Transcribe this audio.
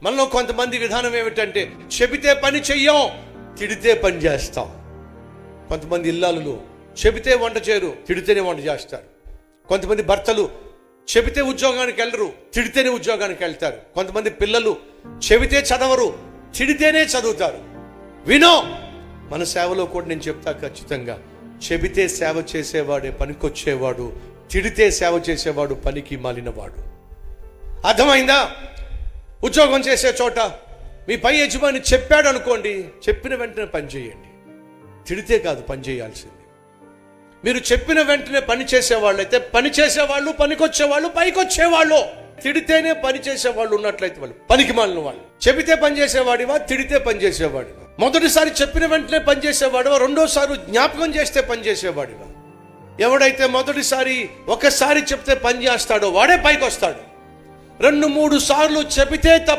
మనలో కొంతమంది విధానం ఏమిటంటే చెబితే పని చెయ్యం, తిడితే పని చేస్తాం. కొంతమంది ఇల్లాలు చెబితే వంట చేయరు, తిడితేనే వంట చేస్తారు. కొంతమంది భర్తలు చెబితే ఉద్యోగానికి వెళ్ళరు, తిడితేనే ఉద్యోగానికి వెళ్తారు. కొంతమంది పిల్లలు చెబితే చదవరు, తిడితేనే చదువుతారు. వినో, మన సేవలో కూడా నేను చెప్తా ఖచ్చితంగా, చెబితే సేవ చేసేవాడే పనికొచ్చేవాడు, తిడితే సేవ చేసేవాడు పనికి మాలినవాడు. అర్థమైందా? ఉద్యోగం చేసే చోట మీ పై యజమాని చెప్పాడు అనుకోండి, చెప్పిన వెంటనే పని చేయండి. తిడితే కాదు పని చేయాల్సింది. మీరు చెప్పిన వెంటనే పని చేసేవాళ్ళు అయితే పని చేసేవాళ్ళు, పనికొచ్చేవాళ్ళు, పైకొచ్చేవాళ్ళు. తిడితేనే పని చేసేవాళ్ళు ఉన్నట్లయితే వాళ్ళు పనికి మాలిన వాళ్ళు. చెబితే పని చేసేవాడివా, తిడితే పని చేసేవాడివా? మొదటిసారి చెప్పిన వెంటనే పని చేసేవాడివా, రెండోసారి జ్ఞాపకం చేస్తే పని చేసేవాడివా? ఎవడైతే మొదటిసారి ఒకసారి చెప్తే పని చేస్తాడో వాడే పైకి వస్తాడు. 2-3 సార్లు చెబితే తప్ప